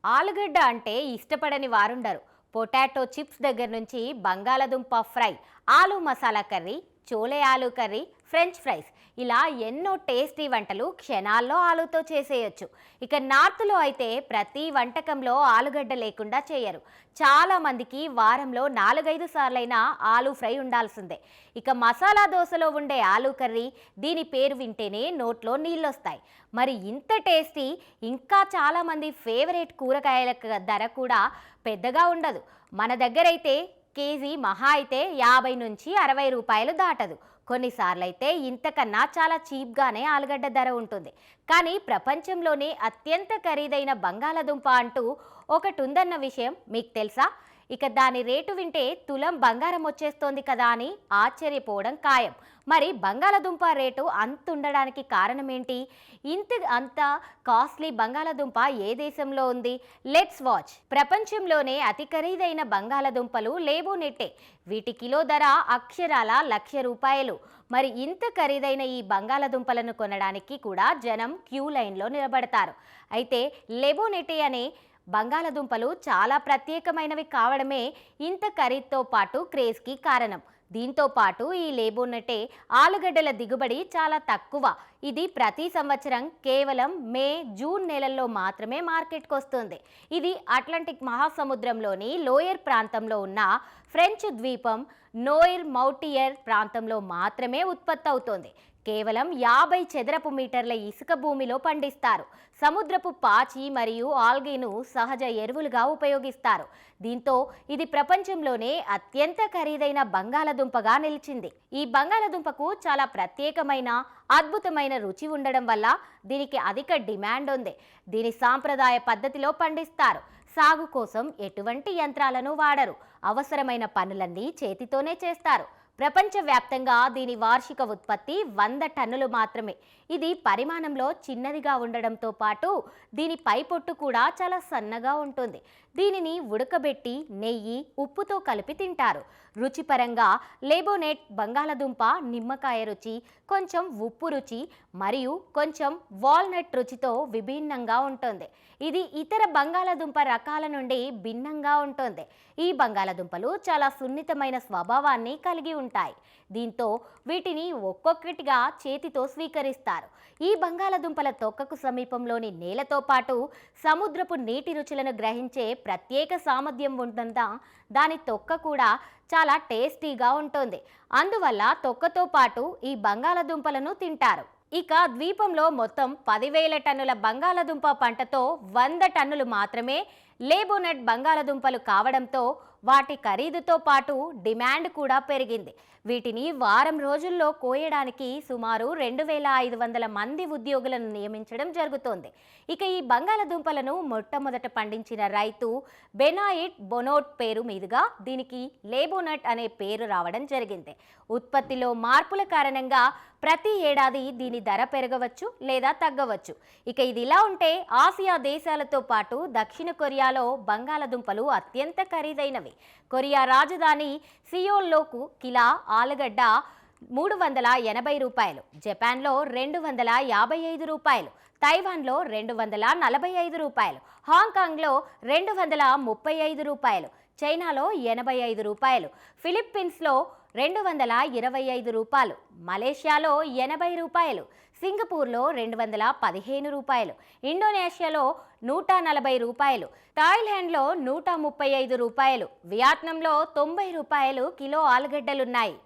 ఆలుగడ్డ అంటే ఇష్టపడని వారుండరు. పొటాటో చిప్స్ దగ్గర నుంచి బంగాళదుంప ఫ్రై, ఆలు మసాలా కర్రీ, చోలే ఆలు కర్రీ, ఫ్రెంచ్ ఫ్రైస్ ఇలా ఎన్నో టేస్టీ వంటలు క్షణాల్లో ఆలుతో చేసేయొచ్చు. ఇక నార్త్లో అయితే ప్రతి వంటకంలో ఆలుగడ్డ లేకుండా చేయరు. చాలా మందికి వారంలో 4-5 సార్లైనా ఆలు ఫ్రై ఉండాల్సిందే. ఇక మసాలా దోశలో ఉండే ఆలు కర్రీ, దీని పేరు వింటేనే నోట్లో నీళ్ళొస్తాయి. మరి ఇంత టేస్టీ ఇంకా చాలామంది ఫేవరెట్ కూరగాయల ధర కూడా పెద్దగా ఉండదు. మన దగ్గరైతే కేజీ మహా అయితే 50 నుంచి 60 రూపాయలు దాటదు. కొన్నిసార్లు అయితే ఇంతకన్నా చాలా చీప్గానే ఆలుగడ్డ ధర ఉంటుంది. కానీ ప్రపంచంలోనే అత్యంత ఖరీదైన బంగాళదుంప అంటూ ఒకటి ఉందన్న విషయం మీకు తెలుసా? ఇక దాని రేటు వింటే తులం బంగారం వచ్చేస్తోంది కదా అని ఆశ్చర్యపోవడం ఖాయం. మరి బంగాళదుంప రేటు అంత ఉండడానికి కారణం ఏంటి? అంత కాస్ట్లీ బంగాళదుంప ఏ దేశంలో ఉంది? Let's watch. ప్రపంచంలోనే అతి ఖరీదైన బంగాళదుంపలు లేబోనెట్టే. వీటి కిలో ధర అక్షరాల ₹1,00,000. మరి ఇంత ఖరీదైన ఈ బంగాళదుంపలను కొనడానికి కూడా జనం క్యూ లైన్లో నిలబడతారు. అయితే లెబోనెటే అనే బంగాళదుంపలు చాలా ప్రత్యేకమైనవి కావడమే ఇంత ఖరీదుతో పాటు క్రేజ్కి కారణం. దీంతో పాటు ఈ లేబోనెటే ఆలుగడ్డల దిగుబడి చాలా తక్కువ. ఇది ప్రతి సంవత్సరం కేవలం మే, జూన్ నెలల్లో మాత్రమే మార్కెట్కి వస్తుంది. ఇది అట్లాంటిక్ మహాసముద్రంలోని లోయర్ ప్రాంతంలో ఉన్న ఫ్రెంచ్ ద్వీపం నోయిర్ మౌటియర్ ప్రాంతంలో మాత్రమే ఉత్పత్తి అవుతోంది. కేవలం 50 చదరపు మీటర్ల ఇసుక భూమిలో పండిస్తారు. సముద్రపు పాచి మరియు ఆల్గేను సహజ ఎరువులుగా ఉపయోగిస్తారు. దీంతో ఇది ప్రపంచంలోనే అత్యంత ఖరీదైన బంగాళదుంపగా నిలిచింది. ఈ బంగాళదుంపకు చాలా ప్రత్యేకమైన అద్భుతమైన రుచి ఉండడం వల్ల దీనికి అధిక డిమాండ్ ఉంది. దీని సాంప్రదాయ పద్ధతిలో పండిస్తారు. సాగు కోసం ఎటువంటి యంత్రాలను వాడరు. అవసరమైన పనులన్నీ చేతితోనే చేస్తారు. ప్రపంచవ్యాప్తంగా దీని వార్షిక ఉత్పత్తి 100 టన్నులు మాత్రమే. ఇది పరిమాణంలో చిన్నదిగా ఉండడంతో పాటు దీని పైపొట్టు కూడా చాలా సన్నగా ఉంటుంది. దీనిని ఉడకబెట్టి నెయ్యి, ఉప్పుతో కలిపి తింటారు. రుచిపరంగా లేబోనెట్ బంగాళదుంప నిమ్మకాయ రుచి, కొంచెం ఉప్పు రుచి మరియు కొంచెం వాల్నట్ రుచితో విభిన్నంగా ఉంటుంది. ఇది ఇతర బంగాళదుంప రకాల నుండి భిన్నంగా ఉంటుంది. ఈ బంగాళదుంపలు చాలా సున్నితమైన స్వభావాన్ని కలిగి ఉంటాయి. దీంతో వీటిని ఒక్కొక్కటిగా చేతితో స్వీకరిస్తారు. ఈ బంగాళదుంపల తొక్కకు సమీపంలోని నేలతో పాటు సముద్రపు నీటి రుచులను గ్రహించే ప్రత్యేక సామర్థ్యం ఉంటుందా దాని తొక్క కూడా చాలా టేస్టీగా ఉంటుంది. అందువల్ల తొక్కతో పాటు ఈ బంగాళదుంపలను తింటారు. ఇక ద్వీపంలో మొత్తం 10,000 టన్నుల బంగాళదుంప పంటతో 100 టన్నులు మాత్రమే లేబోనెట్ బంగాళదుంపలు కావడంతో వాటి ఖరీదుతో పాటు డిమాండ్ కూడా పెరిగింది. వీటిని వారం రోజుల్లో కోయడానికి సుమారు 2,500 మంది ఉద్యోగులను నియమించడం జరుగుతోంది. ఇక ఈ బంగాళదుంపలను మొట్టమొదట పండించిన రైతు బెనాయిట్ బొనోట్ పేరు మీదుగా దీనికి లేబోనట్ అనే పేరు రావడం జరిగింది. ఉత్పత్తిలో మార్పుల కారణంగా ప్రతి ఏడాది దీని ధర పెరగవచ్చు లేదా తగ్గవచ్చు. ఇక ఇది ఇలా ఉంటే ఆసియా దేశాలతో పాటు దక్షిణ కొరియాలో బంగాళదుంపలు అత్యంత ఖరీదైనవి. కొరియా రాజధాని సియోల్లోకు కిలో ఆలుగడ్డ ₹380, జపాన్లో ₹255, తైవాన్లో ₹245, హాంకాంగ్లో ₹235, చైనాలో ₹85, ఫిలిప్పీన్స్లో ₹225, మలేషియాలో ₹80, సింగపూర్లో ₹215, ఇండోనేషియాలో ₹140, థాయిలాండ్లో ₹135, వియత్నాంలో ₹90 కిలో ఆలుగడ్డలున్నాయి.